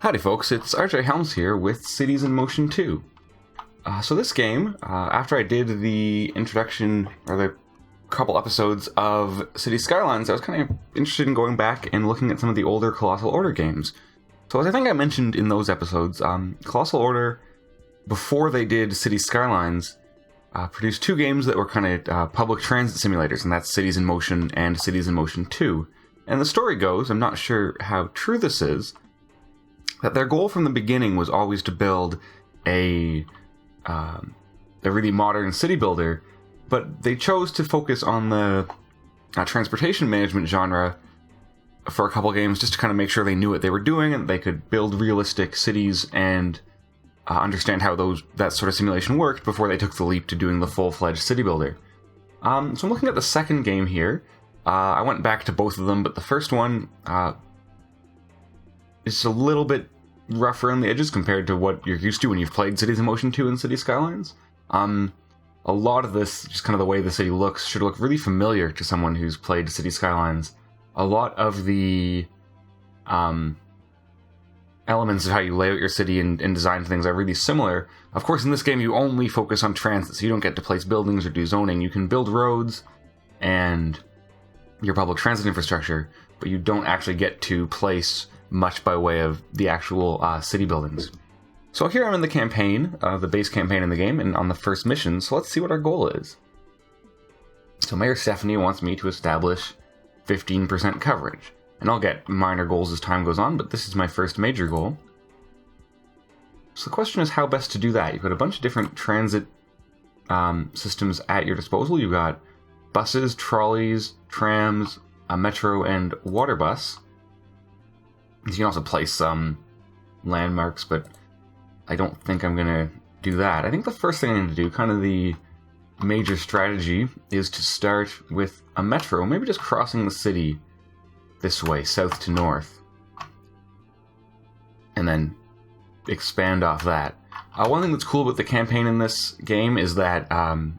Howdy folks, it's RJ Helms here with Cities in Motion 2. So this game, after I did the introduction, or the couple episodes of City Skylines, I was kind of interested in going back and looking at some of the older Colossal Order games. So as I think I mentioned in those episodes, Colossal Order, before they did City Skylines, produced two games that were kind of public transit simulators, and that's Cities in Motion and Cities in Motion 2. And the story goes, I'm not sure how true this is, that their goal from the beginning was always to build a really modern city builder, but they chose to focus on the transportation management genre for a couple games just to kind of make sure they knew what they were doing and they could build realistic cities and understand how that sort of simulation worked before they took the leap to doing the full-fledged city builder. So I'm looking at the second game here. I went back to both of them, but the first one it's a little bit rougher on the edges compared to what you're used to when you've played Cities in Motion 2 and City Skylines. A lot of this, just kind of the way the city looks, should look really familiar to someone who's played City Skylines. A lot of the elements of how you lay out your city and design things are really similar. Of course, in this game, you only focus on transit, so you don't get to place buildings or do zoning. You can build roads and your public transit infrastructure, but you don't actually get to place much by way of the actual city buildings. So here I'm in the campaign, the base campaign in the game, and on the first mission, so let's see what our goal is. So Mayor Stephanie wants me to establish 15% coverage, and I'll get minor goals as time goes on, but this is my first major goal. So the question is how best to do that. You've got a bunch of different transit systems at your disposal. You've got buses, trolleys, trams, a metro, and water bus. You can also place some landmarks, but I don't think I'm going to do that. I think the first thing I'm going to do, kind of the major strategy, is to start with a metro, maybe just crossing the city this way, south to north, and then expand off that. One thing that's cool about the campaign in this game is that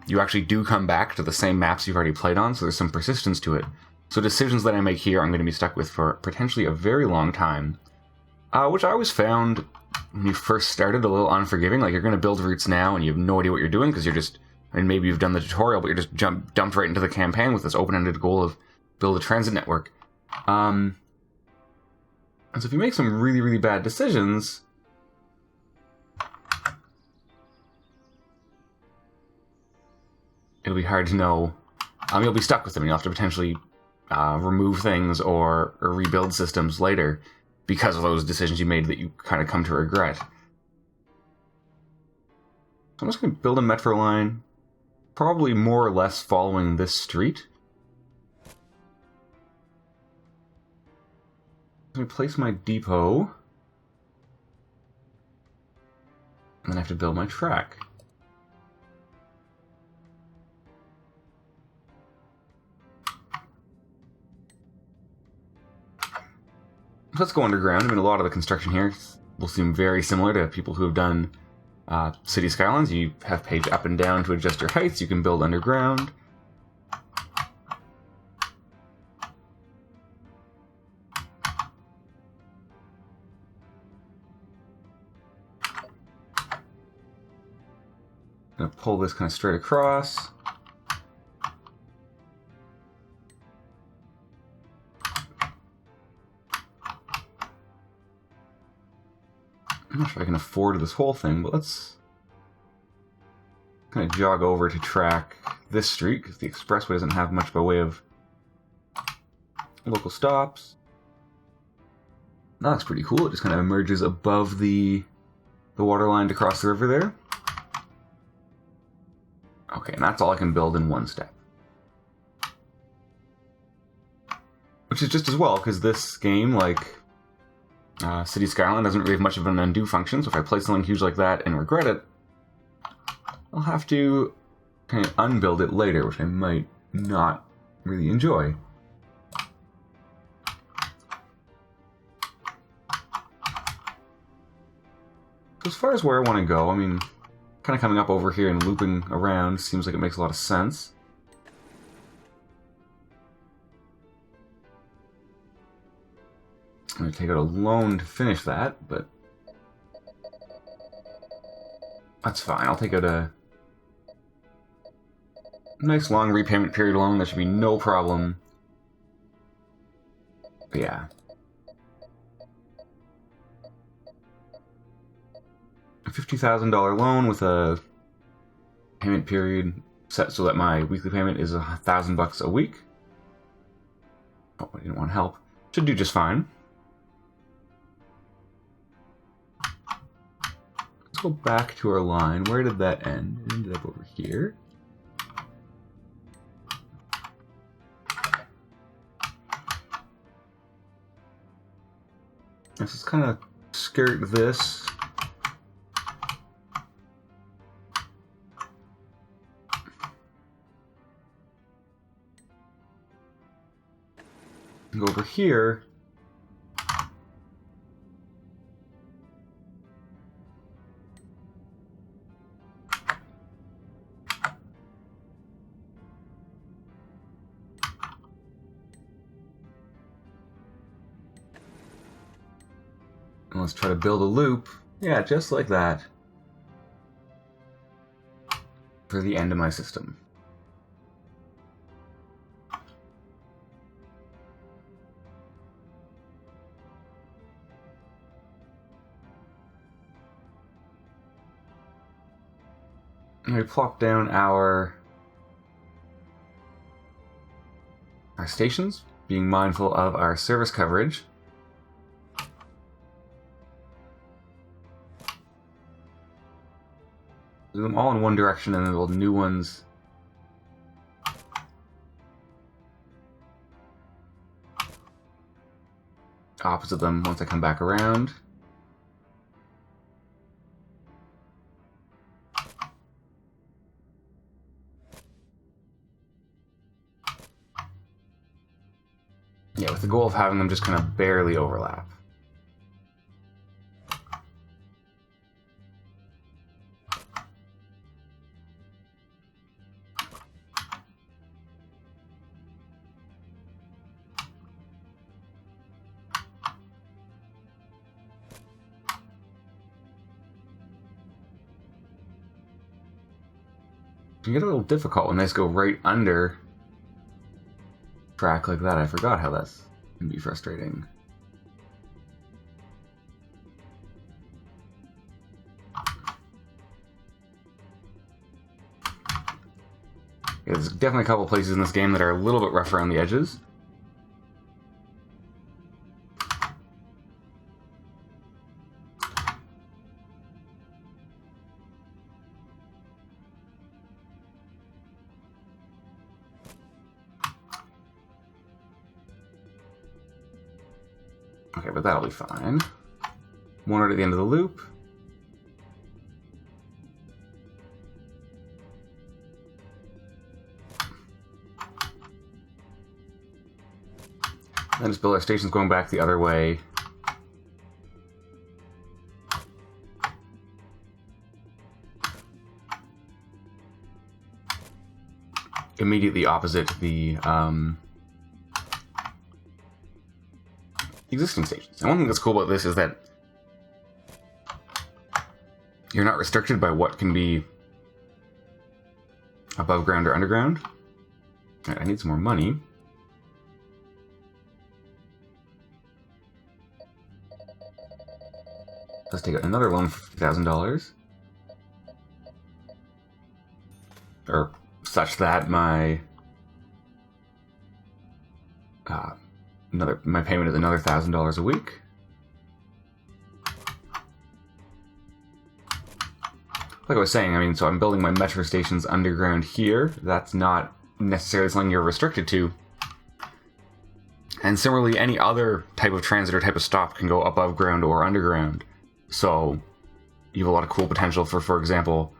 you actually do come back to the same maps you've already played on, so there's some persistence to it. So decisions that I make here I'm going to be stuck with for potentially a very long time, which I always found when you first started a little unforgiving. Like, you're going to build routes now and you have no idea what you're doing because you're just, maybe you've done the tutorial, but you're just dumped right into the campaign with this open-ended goal of build a transit network. And so if you make some really, really bad decisions, it'll be hard to know. You'll be stuck with them. You'll have to potentially remove things or rebuild systems later because of those decisions you made that you kind of come to regret. So I'm just going to build a metro line, probably more or less following this street. I'm going to place my depot, and then I have to build my track. Let's go underground. I mean, a lot of the construction here will seem very similar to people who have done City Skylines. You have page up and down to adjust your heights. You can build underground. Gonna pull this kind of straight across. I'm not sure I can afford this whole thing, but let's kind of jog over to track this street, because the expressway doesn't have much by way of local stops. That looks pretty cool. It just kind of emerges above the water line to cross the river there. Okay, and that's all I can build in one step. Which is just as well, because this game, like City Skyline, doesn't really have much of an undo function, so if I place something huge like that and regret it, I'll have to kind of unbuild it later, which I might not really enjoy. So as far as where I want to go, I mean, kind of coming up over here and looping around seems like it makes a lot of sense. going to take out a loan to finish that, but that's fine. I'll take out a nice long repayment period loan. That should be no problem. But yeah. A $50,000 loan with a payment period set so that my weekly payment is $1,000 a week. Oh, I didn't want help. Should do just fine. Let's go back to our line. Where did that end? It ended up over here. Let's just kind of skirt this. Go over here. And let's try to build a loop. Yeah, just like that. For the end of my system. And we plop down our stations, being mindful of our service coverage. Do them all in one direction and then build new ones opposite them once I come back around. Yeah, with the goal of having them just kind of barely overlap. It can get a little difficult when these go right under track like that. I forgot how that can be frustrating. Yeah, there's definitely a couple places in this game that are a little bit rough around the edges. Okay, but that'll be fine. One right at the end of the loop. Then just build our stations going back the other way. Immediately opposite the existing stations. And one thing that's cool about this is that you're not restricted by what can be above ground or underground. Right, I need some more money. Let's take out another loan for $50,000. Or such that my my payment is another $1,000 a week. Like I was saying, I mean, so I'm building my metro stations underground here. That's not necessarily something you're restricted to. And similarly, any other type of transit or type of stop can go above ground or underground. So you have a lot of cool potential for example,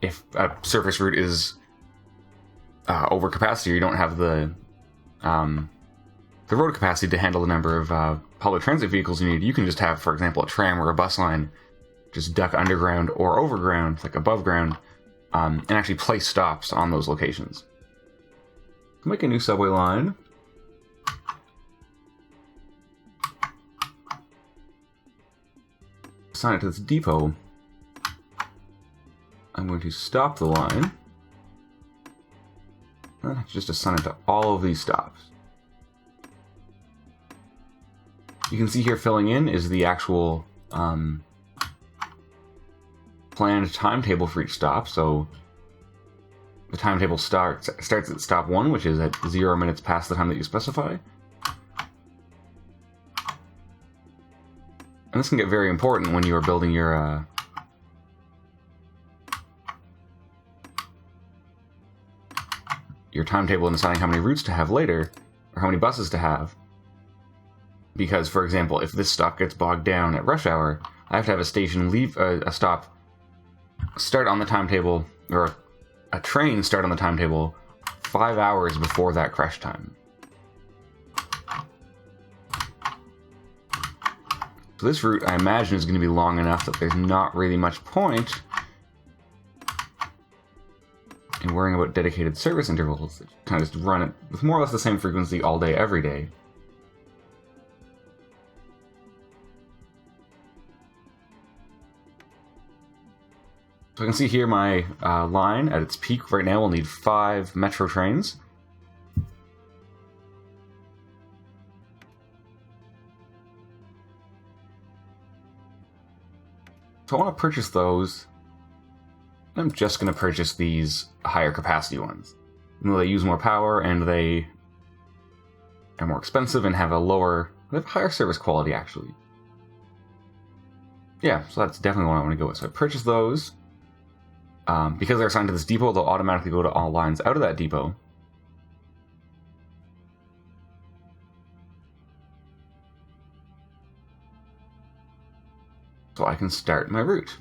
if a surface route is over capacity, or you don't have the road capacity to handle the number of public transit vehicles you need, you can just have, for example, a tram or a bus line just duck underground or overground, like above ground, and actually place stops on those locations. Make a new subway line. assign it to this depot, I'm going to stop the line. And I just assign it to all of these stops. You can see here filling in is the actual planned timetable for each stop. So the timetable starts at stop 1, which is at 0 minutes past the time that you specify. And this can get very important when you are building your timetable and deciding how many routes to have later, or how many buses to have. Because, for example, if this stop gets bogged down at rush hour, I have to have a station leave a stop start on the timetable, or a train start on the timetable 5 hours before that crash time. So this route, I imagine, is going to be long enough that there's not really much point in worrying about dedicated service intervals. That kind of just run it with more or less the same frequency all day, every day. So I can see here my line at its peak right now will need 5 metro trains. So I want to purchase those. I'm just going to purchase these higher capacity ones. Even though they use more power and they are more expensive and have they have higher service quality actually. Yeah, so that's definitely what I want to go with. So I purchase those. Because they're assigned to this depot, they'll automatically go to all lines out of that depot. So I can start my route.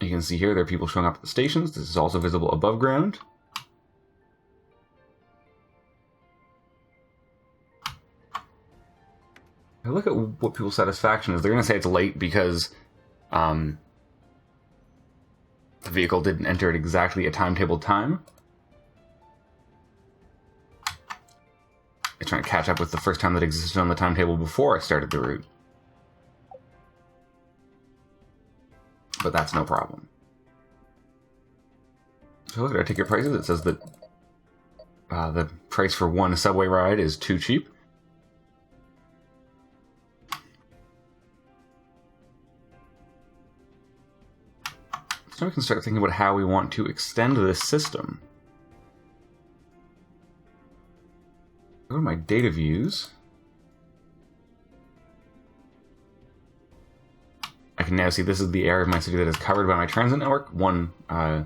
You can see here there are people showing up at the stations. This is also visible above ground. I look at what people's satisfaction is. They're going to say it's late because the vehicle didn't enter at exactly a timetable time. It's trying to catch up with the first time that existed on the timetable before I started the route. But that's no problem. So look at our ticket prices. It says that the price for one subway ride is too cheap. So we can start thinking about how we want to extend this system. Go to my data views. I can now see this is the area of my city that is covered by my transit network. The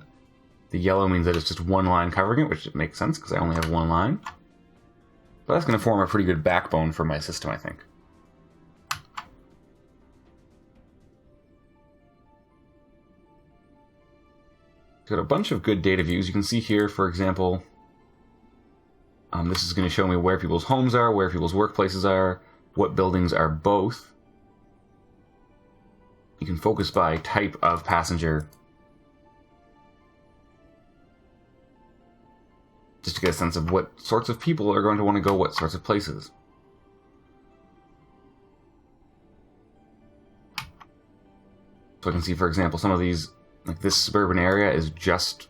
yellow means that it's just one line covering it, which makes sense because I only have one line. But that's going to form a pretty good backbone for my system, I think. Got a bunch of good data views. You can see here, for example, this is going to show me where people's homes are, where people's workplaces are, what buildings are both. You can focus by type of passenger, just to get a sense of what sorts of people are going to want to go what sorts of places. So I can see, for example, some of these, like this suburban area is just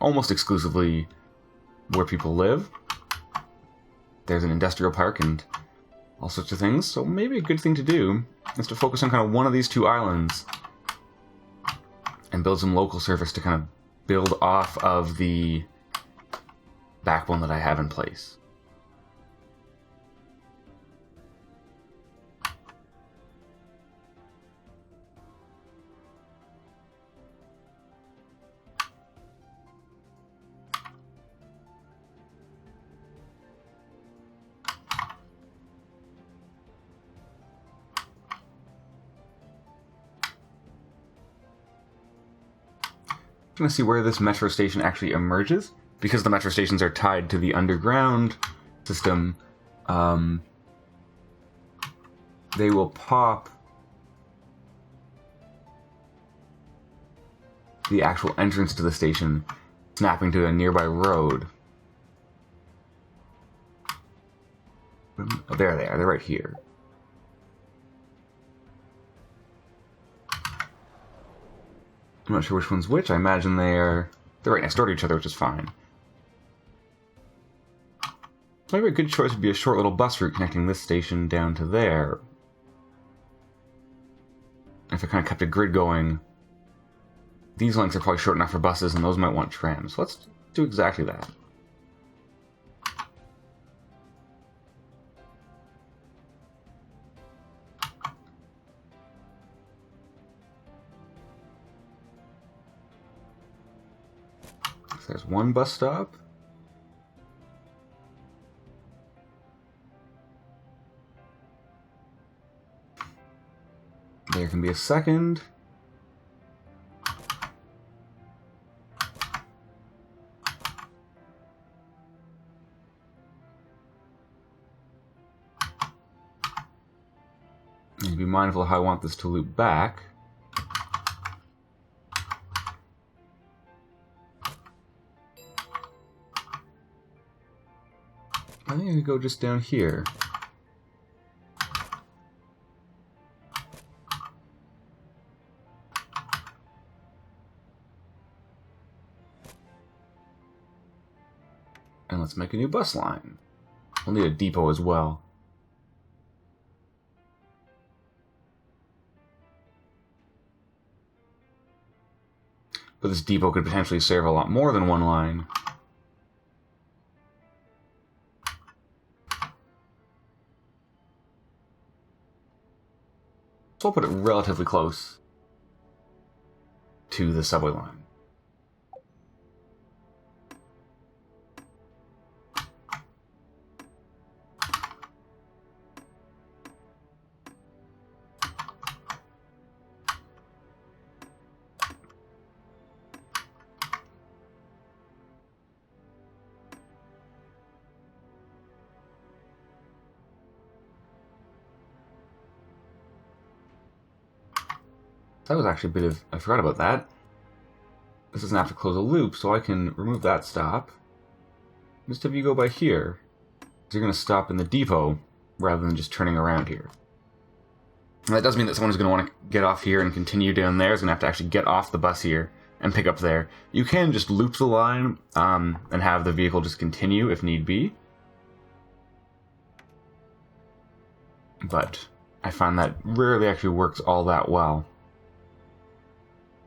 almost exclusively where people live. There's an industrial park and all sorts of things, so maybe a good thing to do is to focus on kind of one of these two islands and build some local service to kind of build off of the backbone that I have in place. I'm going to see where this metro station actually emerges. Because the metro stations are tied to the underground system, they will pop the actual entrance to the station. It's snapping to a nearby road. Oh, there they are. They're right here. I'm not sure which one's which. I imagine they're right next door to each other, which is fine. Maybe a good choice would be a short little bus route connecting this station down to there. If I kind of kept a grid going, these links are probably short enough for buses, and those might want trams. So let's do exactly that. So there's one bus stop. There can be a second. Need to be mindful of how I want this to loop back. I think I could go just down here. And let's make a new bus line. We'll need a depot as well. But this depot could potentially serve a lot more than one line. So I'll put it relatively close to the subway line. That was actually a bit of... I forgot about that. This doesn't have to close a loop, so I can remove that stop. Just have you go by here. So you're going to stop in the depot, rather than just turning around here. And that does mean that someone who's going to want to get off here and continue down there is going to have to actually get off the bus here and pick up there. You can just loop the line and have the vehicle just continue if need be. But I find that rarely actually works all that well.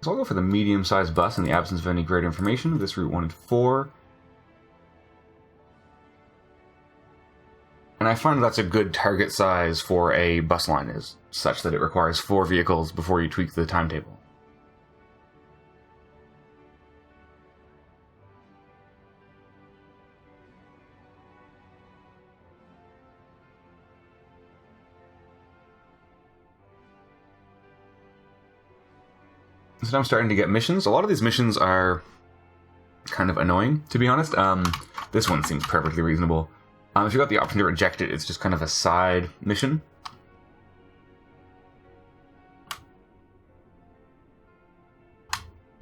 So I'll go for the medium-sized bus in the absence of any great information. This route wanted 4. And I find that's a good target size for a bus line, is such that it requires 4 vehicles before you tweak the timetable. So now I'm starting to get missions. A lot of these missions are kind of annoying, to be honest. This one seems perfectly reasonable. If you got the option to reject it, it's just kind of a side mission.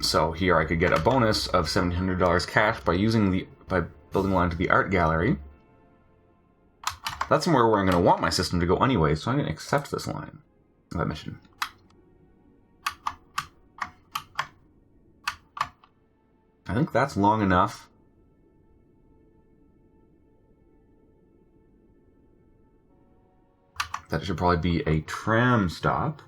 So here I could get a bonus of $1,700 cash by building a line to the art gallery. That's somewhere where I'm going to want my system to go anyway, so I'm going to accept this line, that mission. I think that's long enough. That should probably be a tram stop.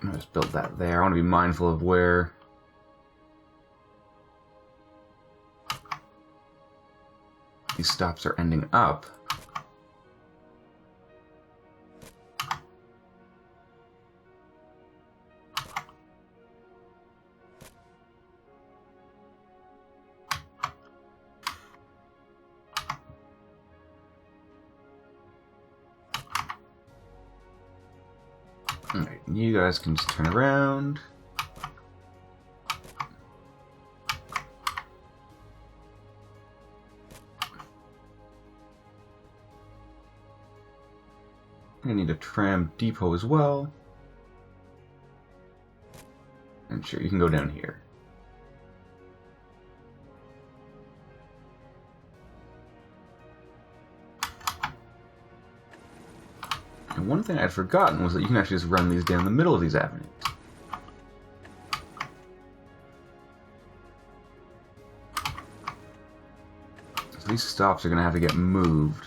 I'll just build that there. I want to be mindful of where these stops are ending up. Alright, you guys can just turn around. I need a tram depot as well. And sure, you can go down here. And one thing I'd forgotten was that you can actually just run these down the middle of these avenues. So these stops are going to have to get moved.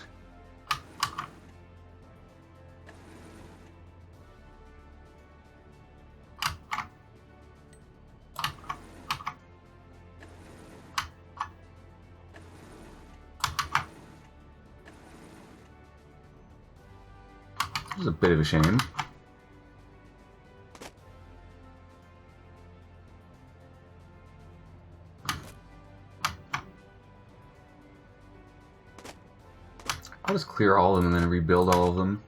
This is a bit of a shame. I'll just clear all of them and then rebuild all of them.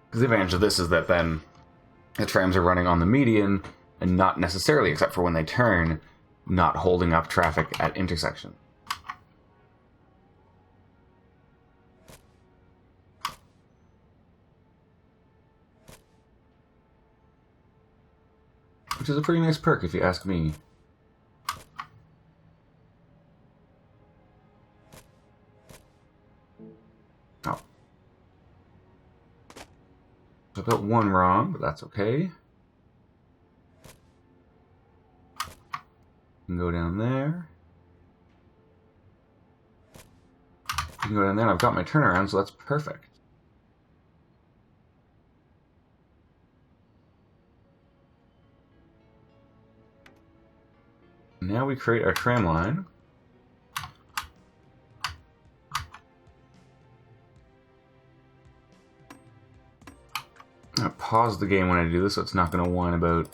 Because the advantage of this is that then the trams are running on the median and not necessarily, except for when they turn, not holding up traffic at intersection. Which is a pretty nice perk if you ask me. Oh. I built one wrong, but that's okay. You can go down there. You can go down there, and I've got my turnaround, so that's perfect. Now we create our tram line. I'm going to pause the game when I do this, so it's not going to whine about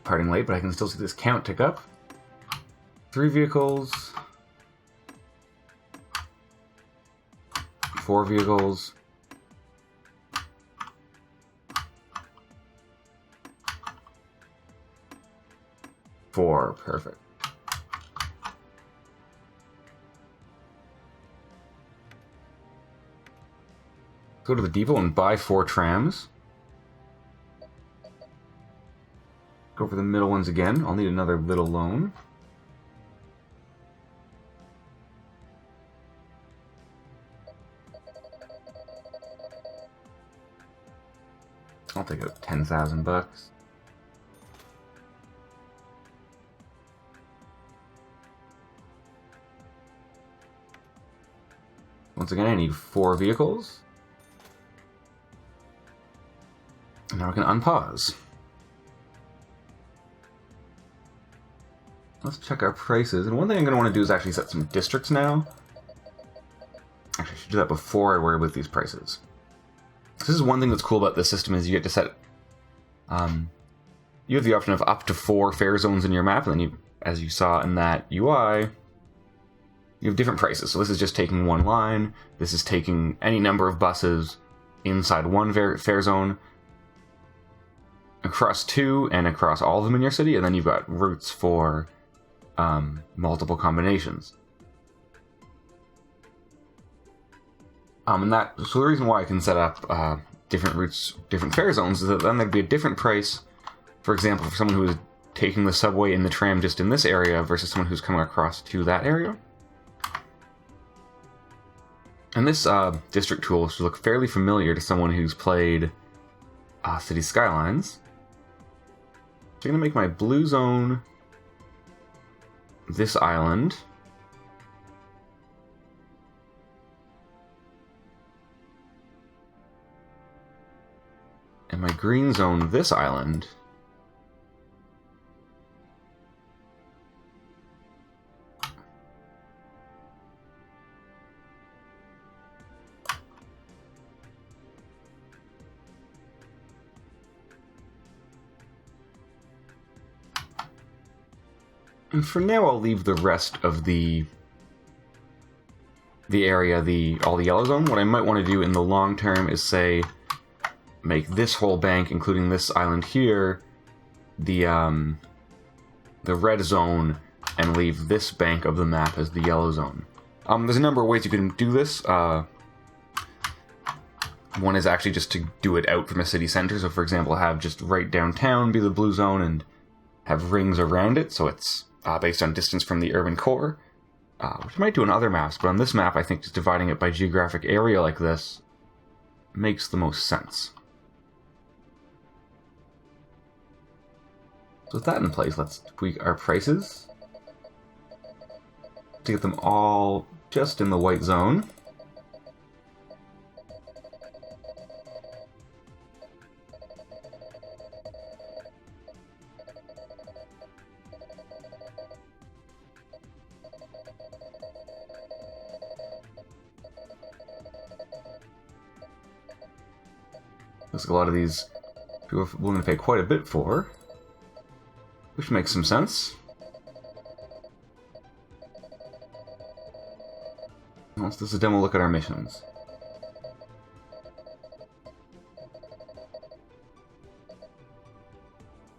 parting late, but I can still see this count tick up. 3 vehicles. 4 vehicles. 4, perfect. Go to the depot and buy 4 trams. Go for the middle ones again. I'll need another little loan. I'll take out 10,000 bucks. Once again, I need 4 vehicles. And now I can unpause. Let's check our prices. And one thing I'm going to want to do is actually set some districts now. Actually, I should do that before I worry about these prices. This is one thing that's cool about this system is you get to set... you have the option of up to 4 fare zones in your map, and then you, as you saw in that UI, you have different prices. So this is just taking one line. This is taking any number of buses inside one fare zone, across 2, and across all of them in your city, and then you've got routes for multiple combinations. So the reason why I can set up different routes, different fare zones, is that then there'd be a different price, for example, for someone who is taking the subway in the tram just in this area versus someone who's coming across to that area. And this district tool should look fairly familiar to someone who's played City Skylines. So I'm going to make my blue zone this island. And my green zone this island. And for now, I'll leave the rest of the area, all the yellow zone. What I might want to do in the long term is, say, make this whole bank, including this island here, the red zone, and leave this bank of the map as the yellow zone. There's a number of ways you can do this. One is actually just to do it out from a city center. So, for example, have just right downtown be the blue zone and have rings around it, so it's based on distance from the urban core, which I might do on other maps, but on this map, I think just dividing it by geographic area like this makes the most sense. So with that in place, let's tweak our prices to get them all just in the white zone. Looks like a lot of these people are willing to pay quite a bit for, which makes some sense. Let's do a demo look at our missions.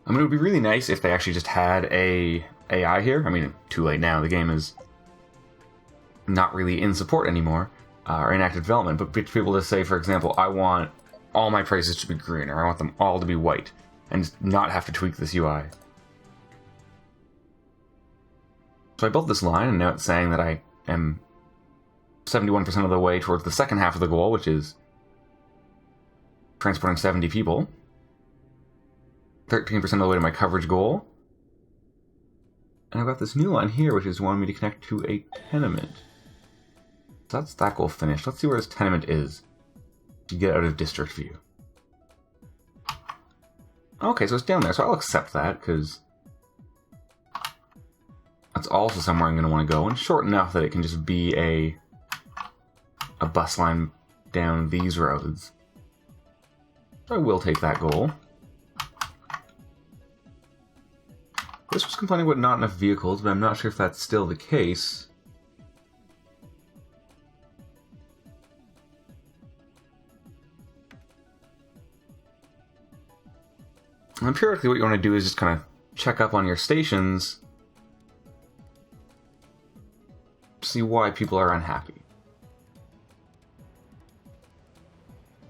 I mean, it would be really nice if they actually just had a AI here. I mean, too late now. The game is not really in support anymore, or in active development, but be able to say, for example, I want all my prices to be green, or I want them all to be white, and not have to tweak this UI. So I built this line, and now it's saying that I am 71% of the way towards the second half of the goal, which is transporting 70 people. 13% of the way to my coverage goal. And I've got this new line here, which is wanting me to connect to a tenement. So that's that goal finished. Let's see where this tenement is to get out of district view. Okay, so it's down there, so I'll accept that, because that's also somewhere I'm going to want to go, and short enough that it can just be a bus line down these roads. So I will take that goal. This was complaining about not enough vehicles, but I'm not sure if that's still the case. And empirically, what you want to do is just kind of check up on your stations, see why people are unhappy.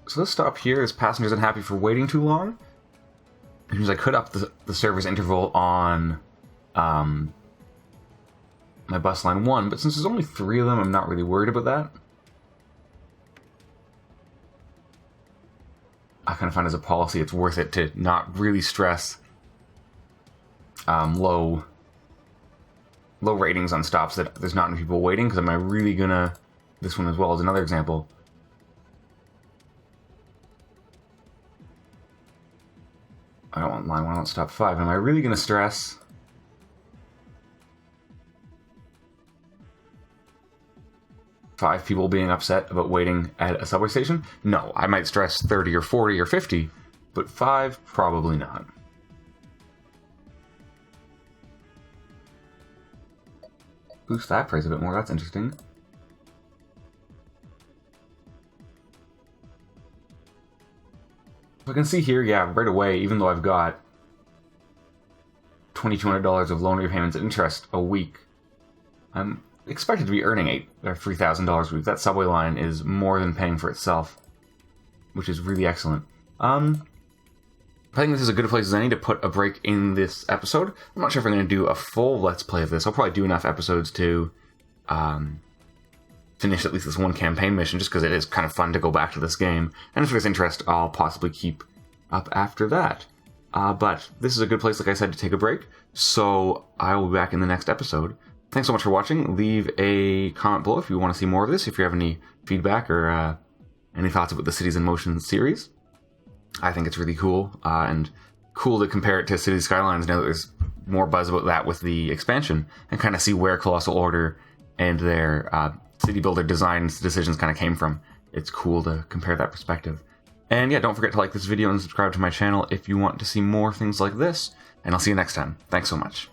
So this stop here is passengers unhappy for waiting too long. It means I could up the service interval on my bus line 1, but since there's only 3 of them, I'm not really worried about that. I kind of find as a policy it's worth it to not really stress low ratings on stops that there's not enough people waiting, because am I really gonna... This one as well is another example. I don't want line 1, I want stop 5. Am I really gonna stress five people being upset about waiting at a subway station? No, I might stress 30 or 40 or 50, but 5, probably not. Boost that price a bit more, that's interesting. So I can see here, yeah, right away, even though I've got $2,200 of loan repayments and interest a week, I'm expected to be earning $3,000 a week. That subway line is more than paying for itself, which is really excellent. I think this is a good place as any to put a break in this episode. I'm not sure if I'm going to do a full Let's Play of this. I'll probably do enough episodes to finish at least this one campaign mission, just because it is kind of fun to go back to this game. And if there's interest, I'll possibly keep up after that. But this is a good place, like I said, to take a break. So I will be back in the next episode. Thanks so much for watching. Leave a comment below if you want to see more of this, if you have any feedback or any thoughts about the Cities in Motion series. I think it's really cool, and cool to compare it to City Skylines now that there's more buzz about that with the expansion, and kind of see where Colossal Order and their city builder designs decisions kind of came from. It's cool to compare that perspective. And yeah, don't forget to like this video and subscribe to my channel if you want to see more things like this, and I'll see you next time. Thanks so much.